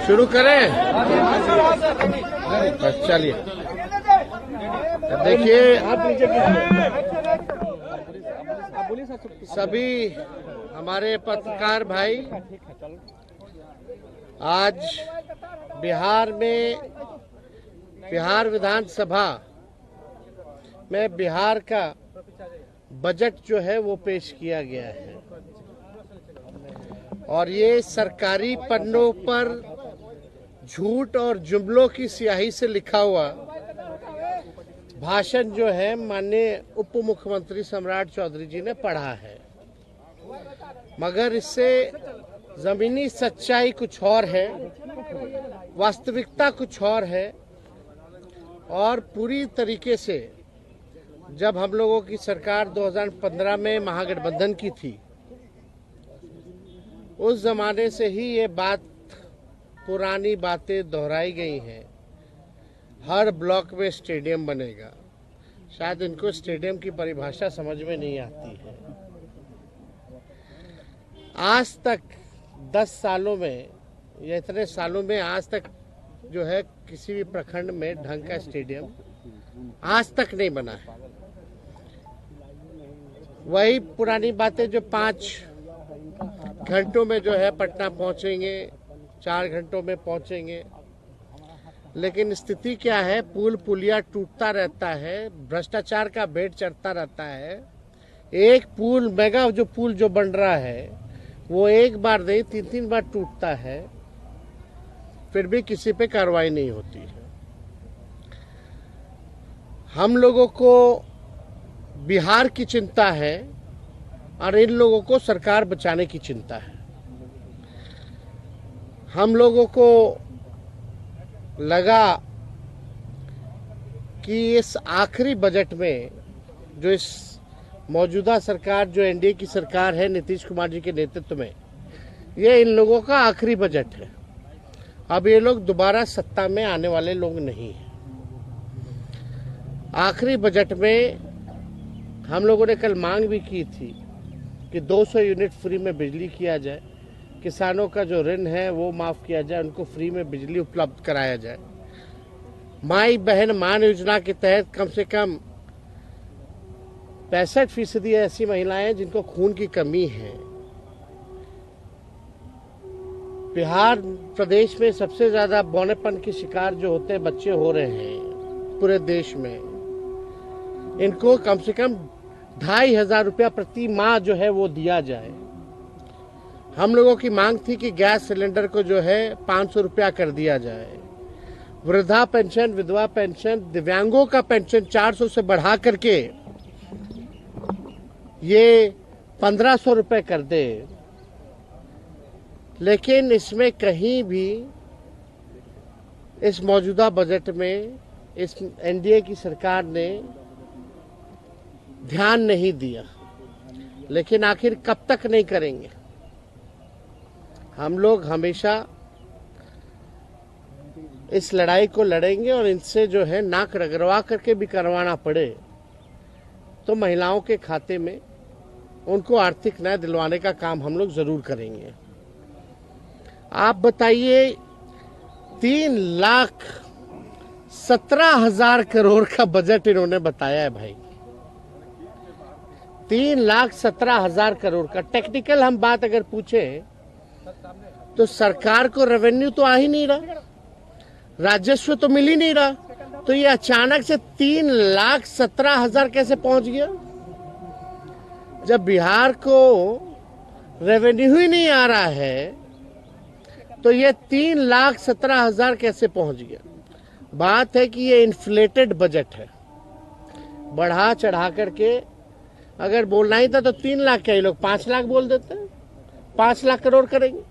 शुरू करें। चलिए, देखिए सभी हमारे पत्रकार भाई, आज बिहार विधानसभा में बिहार का बजट जो है वो पेश किया गया है और ये सरकारी पन्नों पर झूठ और जुमलों की स्याही से लिखा हुआ भाषण जो है माननीय उप मुख्यमंत्री सम्राट चौधरी जी ने पढ़ा है, मगर इससे जमीनी सच्चाई कुछ और है, वास्तविकता कुछ और है। और पूरी तरीके से जब हम लोगों की सरकार 2015 में महागठबंधन की थी, उस जमाने से ही ये बात, पुरानी बातें दोहराई गई हैं। हर ब्लॉक में स्टेडियम बनेगा। शायद इनको स्टेडियम की परिभाषा समझ में नहीं आती है। आज तक 10 सालों में या इतने सालों में आज तक जो है किसी भी प्रखंड में ढंग का स्टेडियम आज तक नहीं बना है। वही पुरानी बातें जो 5 घंटों में जो है पटना पहुंचेंगे, 4 घंटों में पहुंचेंगे, लेकिन स्थिति क्या है, पुल पुलिया टूटता रहता है, भ्रष्टाचार का भेंट चढ़ता रहता है। एक पुल, मेगा जो पुल जो बन रहा है वो एक बार नहीं 3-3 बार टूटता है, फिर भी किसी पे कार्रवाई नहीं होती है। हम लोगों को बिहार की चिंता है और इन लोगों को सरकार बचाने की चिंता है। हम लोगों को लगा कि इस आखिरी बजट में जो इस मौजूदा सरकार, जो एनडीए की सरकार है नीतीश कुमार जी के नेतृत्व में, ये इन लोगों का आखिरी बजट है। अब ये लोग दोबारा सत्ता में आने वाले लोग नहीं हैं। आखिरी बजट में हम लोगों ने कल मांग भी की थी कि 200 यूनिट फ्री में बिजली किया जाए, किसानों का जो ऋण है वो माफ़ किया जाए, उनको फ्री में बिजली उपलब्ध कराया जाए। माई बहन मान योजना के तहत कम से कम 65% ऐसी महिलाएं हैं जिनको खून की कमी है। बिहार प्रदेश में सबसे ज़्यादा बौनेपन के शिकार जो होते हैं बच्चे हो रहे हैं पूरे देश में। इनको कम से कम 2500 रुपया प्रति माह जो है वो दिया जाए। हम लोगों की मांग थी कि गैस सिलेंडर को जो है 500 रुपया कर दिया जाए। वृद्धा पेंशन, विधवा पेंशन, दिव्यांगों का पेंशन 400 से बढ़ा करके ये 1500 रुपये कर दे। लेकिन इसमें कहीं भी इस मौजूदा बजट में इस एनडीए की सरकार ने ध्यान नहीं दिया। लेकिन आखिर कब तक नहीं करेंगे? हम लोग हमेशा इस लड़ाई को लड़ेंगे और इनसे जो है नाक रगड़वा करके भी करवाना पड़े तो महिलाओं के खाते में उनको आर्थिक न्याय दिलवाने का काम हम लोग जरूर करेंगे। आप बताइए, 3,17,000 करोड़ का बजट इन्होंने बताया है भाई। 3,17,000 करोड़ का। टेक्निकल हम बात अगर पूछें तो सरकार को रेवेन्यू तो आ ही नहीं रहा, राजस्व तो मिल ही नहीं रहा, तो ये अचानक से 3,17,000 कैसे पहुंच गया? जब बिहार को रेवेन्यू ही नहीं आ रहा है तो ये 3,17,000 कैसे पहुंच गया? बात है कि ये इन्फ्लेटेड बजट है, बढ़ा चढ़ा करके। अगर बोलना ही था तो 3 लाख क्या, ये लोग 5 लाख बोल देते हैं, 5 लाख करोड़ करेंगे।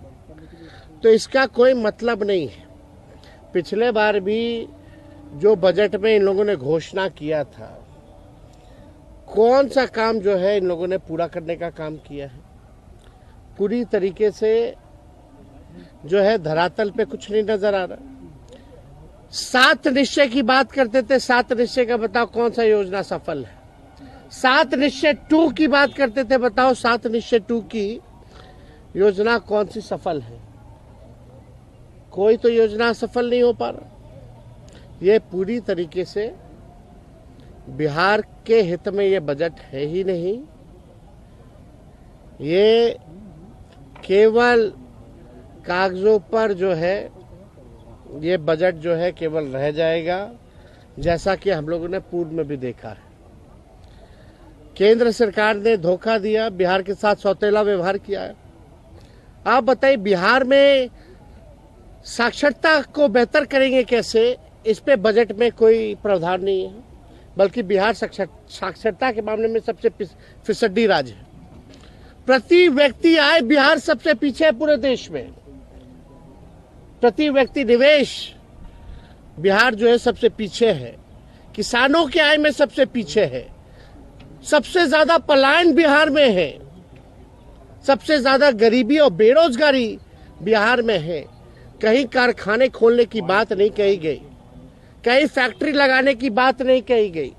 तो इसका कोई मतलब नहीं है। पिछले बार भी जो बजट में इन लोगों ने घोषणा किया था, कौन सा काम जो है इन लोगों ने पूरा करने का काम किया है? पूरी तरीके से जो है धरातल पे कुछ नहीं नजर आ रहा। 7 निश्चय की बात करते थे, 7 निश्चय का बताओ कौन सा योजना सफल है? 7 निश्चय 2 की बात करते थे, बताओ 7 निश्चय 2 की योजना कौन सी सफल है? कोई तो योजना सफल नहीं हो पा रहा। ये पूरी तरीके से बिहार के हित में ये बजट है ही नहीं। ये केवल कागजों पर जो है ये बजट जो है केवल रह जाएगा, जैसा कि हम लोगों ने पूर्व में भी देखा है। केंद्र सरकार ने धोखा दिया, बिहार के साथ सौतेला व्यवहार किया है। आप बताइए, बिहार में साक्षरता को बेहतर करेंगे कैसे, इस पे बजट में कोई प्रावधान नहीं है, बल्कि बिहार साक्षरता के मामले में सबसे फिसड्डी राज्य है। प्रति व्यक्ति आय बिहार सबसे पीछे है पूरे देश में। प्रति व्यक्ति निवेश बिहार जो है सबसे पीछे है। किसानों की आय में सबसे पीछे है। सबसे ज्यादा पलायन बिहार में है। सबसे ज्यादा गरीबी और बेरोजगारी बिहार में है। कहीं कारखाने खोलने की बात नहीं कही गई, कहीं फैक्ट्री लगाने की बात नहीं कही गई।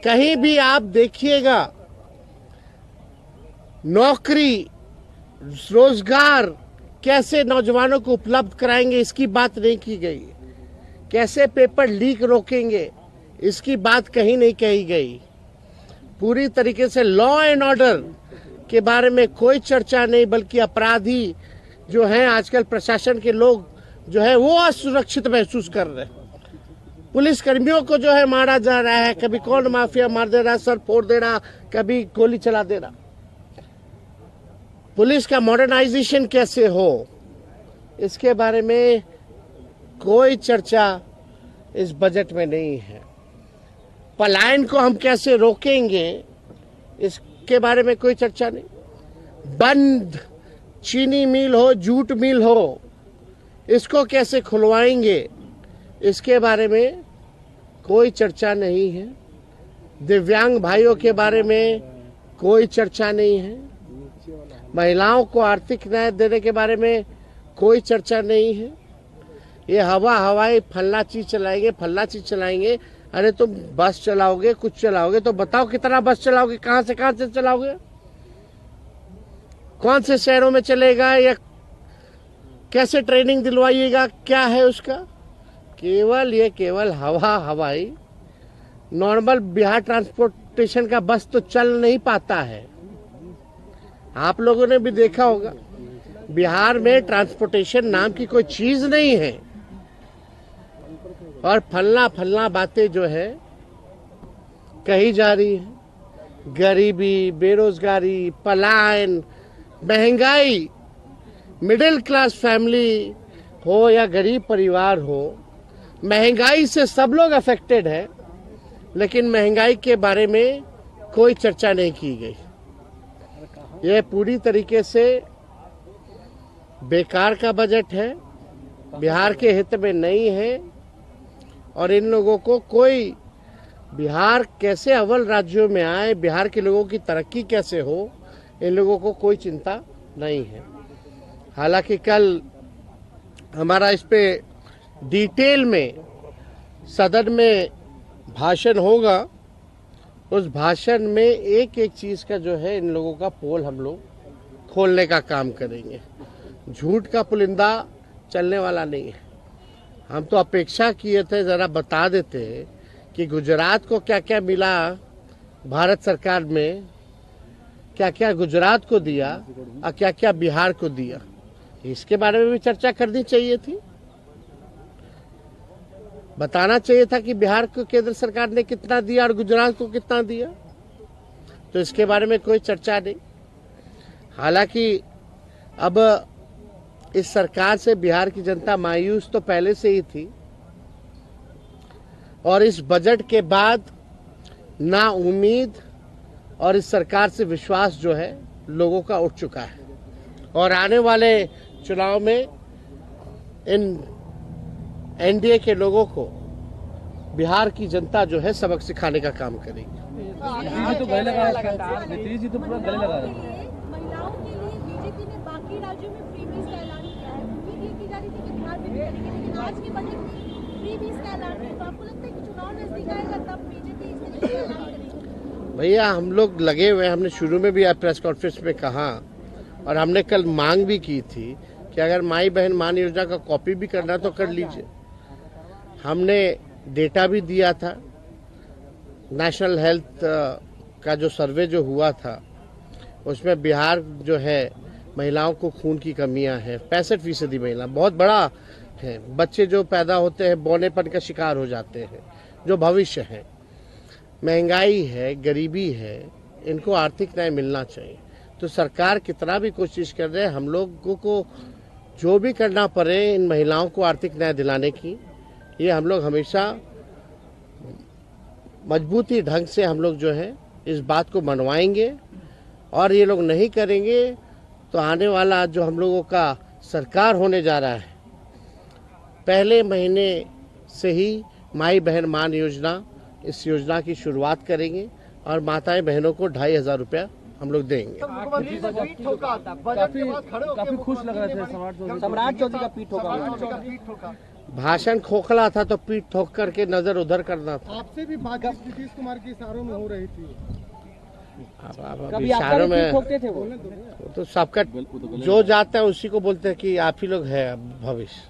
कहीं भी आप देखिएगा नौकरी, रोजगार कैसे नौजवानों को उपलब्ध कराएंगे, इसकी बात नहीं की गई। कैसे पेपर लीक रोकेंगे, इसकी बात कहीं नहीं कही गई। पूरी तरीके से लॉ एंड ऑर्डर के बारे में कोई चर्चा नहीं, बल्कि अपराधी जो हैं आजकल प्रशासन के लोग जो है वो असुरक्षित महसूस कर रहे हैं। पुलिस कर्मियों को जो है मारा जा रहा है, कभी कौन माफिया मार दे रहा, सर फोड़ दे रहा, कभी गोली चला दे रहा। पुलिस का मॉडर्नाइजेशन कैसे हो, इसके बारे में कोई चर्चा इस बजट में नहीं है। पलायन को हम कैसे रोकेंगे, इसके बारे में कोई चर्चा नहीं। बंद चीनी मिल हो, जूट मिल हो, इसको कैसे खुलवाएंगे, इसके बारे में कोई चर्चा नहीं है। दिव्यांग भाइयों के बारे में कोई चर्चा नहीं है। महिलाओं को आर्थिक न्याय देने के बारे में कोई चर्चा नहीं है। ये हवाई फल्ला चीज चलाएंगे, फल्ला चीज चलाएंगे। अरे तुम बस चलाओगे, कुछ चलाओगे तो बताओ कितना बस चलाओगे, कहां से चलाओगे, कौन से शहरों में चलेगा, या कैसे ट्रेनिंग दिलवाइएगा, क्या है उसका। केवल हवाई नॉर्मल बिहार ट्रांसपोर्टेशन का बस तो चल नहीं पाता है। आप लोगों ने भी देखा होगा बिहार में ट्रांसपोर्टेशन नाम की कोई चीज नहीं है। और फलना बातें जो है कही जा रही है। गरीबी, बेरोजगारी, पलायन, महंगाई, मिडिल क्लास फैमिली हो या गरीब परिवार हो, महंगाई से सब लोग अफेक्टेड है, लेकिन महंगाई के बारे में कोई चर्चा नहीं की गई। यह पूरी तरीके से बेकार का बजट है, बिहार के हित में नहीं है। और इन लोगों को कोई बिहार कैसे अव्वल राज्यों में आए, बिहार के लोगों की तरक्की कैसे हो, इन लोगों को कोई चिंता नहीं है। हालांकि कल हमारा इस पे डिटेल में सदन में भाषण होगा। उस भाषण में एक एक चीज का जो है इन लोगों का पोल हम लोग खोलने का काम करेंगे। झूठ का पुलिंदा चलने वाला नहीं है। हम तो अपेक्षा किए थे जरा बता देते कि गुजरात को क्या क्या मिला, भारत सरकार में क्या क्या गुजरात को दिया और क्या क्या बिहार को दिया, इसके बारे में भी चर्चा करनी चाहिए थी। बताना चाहिए था कि बिहार को केंद्र सरकार ने कितना दिया और गुजरात को कितना दिया। तो इसके बारे में कोई चर्चा नहीं। हालांकि अब इस सरकार से बिहार की जनता मायूस तो पहले से ही थी, और इस बजट के बाद ना उम्मीद और इस सरकार से विश्वास जो है लोगों का उठ चुका है। और आने वाले चुनाव में इन एनडीए के लोगों को बिहार की जनता जो है सबक सिखाने का काम करेगी। नीतीश जी तो गले लगा रहे हैं। नीतीश जी तो पूरा गले लगा रहे हैं। महिलाओं के लिए बीजेपी ने बाकी राज्यों में फ्रीबीज का ऐलान किया है। उम्मीद ये की जा रही थी कि बिहार में भी करेंगे, लेकिन आज के बजट में फ्रीबीज का ऐलान है। तो आपको लगता है कि चुनाव नजदीक आएगा तब बीजेपी इस तरीके का ऐलान करेगी? भैया हम लोग लगे हुए, हमने शुरू में भी प्रेस कॉन्फ्रेंस में कहा और हमने कल मांग भी की थी कि अगर माई बहन मान योजना का कॉपी भी करना है तो कर लीजिए। हमने डेटा भी दिया था, नेशनल हेल्थ का जो सर्वे जो हुआ था उसमें बिहार जो है महिलाओं को खून की कमियां हैं, 65% महिला, बहुत बड़ा है। बच्चे जो पैदा होते हैं बौनेपन का शिकार हो जाते हैं, जो भविष्य है। महंगाई है, गरीबी है, इनको आर्थिक न्याय मिलना चाहिए। तो सरकार कितना भी कोशिश कर रहे हैं, हम लोगों को जो भी करना पड़े इन महिलाओं को आर्थिक न्याय दिलाने की, ये हम लोग हमेशा मजबूती ढंग से हम लोग जो है इस बात को मनवाएंगे। और ये लोग नहीं करेंगे तो आने वाला जो हम लोगों का सरकार होने जा रहा है, पहले महीने से ही माई बहन मान योजना, इस योजना की शुरुआत करेंगे और माताएं बहनों को 2,500 रुपया हम लोग देंगे। काफी खुश लग रहे थे सम्राट चौधरी का पीठ ठोका। भाषण खोखला था तो पीठ ठोक करके नजर उधर करना था। आपसे भी बातचीत नीतीश कुमार के इशारों में हो रही थी। अब इशारों में वो तो सबका जो जाता है उसी को बोलते हैं कि आप ही लोग है भविष्य।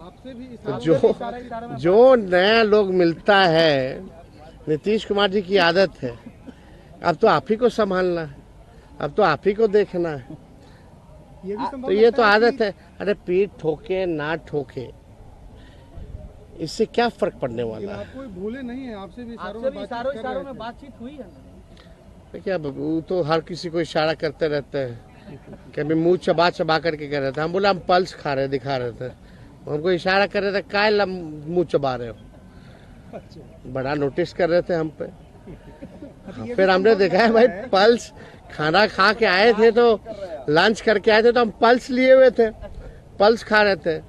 आपसे भी तो जो नया लोग मिलता है, नीतीश कुमार जी की आदत है, अब तो आप ही को संभालना है, अब तो आप ही को देखना है। तो ये तो आदत है। अरे पीठ ठोके ना ठोके, इससे क्या फर्क पड़ने वाला है? कोई भूले नहीं है, आपसे भी इशारों में बातचीत हुई है। क्या, वो तो हर किसी को इशारा करते रहते हैं। कभी मुंह चबा चबा करके कह रहे थे, हम बोले हम पल्स खा रहे, दिखा रहे थे, हमको इशारा कर रहे थे, काय मुंह चबा रहे हो, बड़ा नोटिस कर रहे थे हम पे। फिर हमने देखा है भाई, पल्स खाना खा के आए थे, तो लंच करके आए थे, तो हम पल्स लिए हुए थे, पल्स खा रहे थे।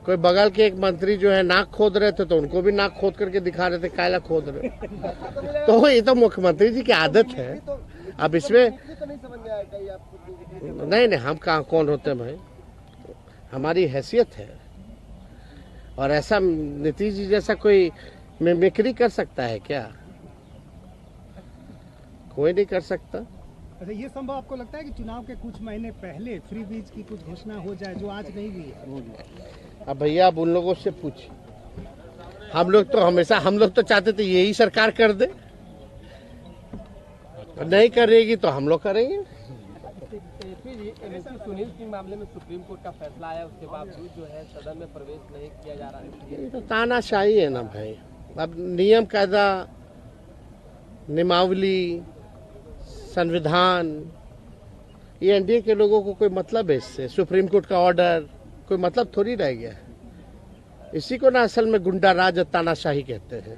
कोई बगल के एक मंत्री जो है नाक खोद रहे थे, तो उनको भी नाक खोद करके दिखा रहे थे, कायला खोद रहे। तो ये तो मुख्यमंत्री जी की आदत है। अब इसमें नहीं, हम कहाँ कौन होते हैं भाई, हमारी हैसियत है। और ऐसा नीतीश जी जैसा कोई मिमिक्री कर सकता है क्या? कोई नहीं कर सकता। अच्छा, ये संभव आपको लगता है कि चुनाव के कुछ महीने पहले फ्री बीज की कुछ घोषणा हो जाए, जो आज नहीं हुई है? अब भैया आप उन लोगों से पूछिए, हम लोग तो चाहते थे यही सरकार कर दे, नहीं करेगी तो हम लोग करेंगे। सुनील के मामले में सुप्रीम कोर्ट का फैसला आया, उसके बावजूद जो है सदन में प्रवेश नहीं किया जा रहा है। ये तो तानाशाही है ना भाई। अब नियम कायदा, नियमावली, संविधान, ये एनडीए के लोगों को कोई मतलब है इससे? सुप्रीम कोर्ट का ऑर्डर कोई मतलब थोड़ी रह गया है। इसी को ना असल में गुंडा राज और तानाशाही कहते हैं।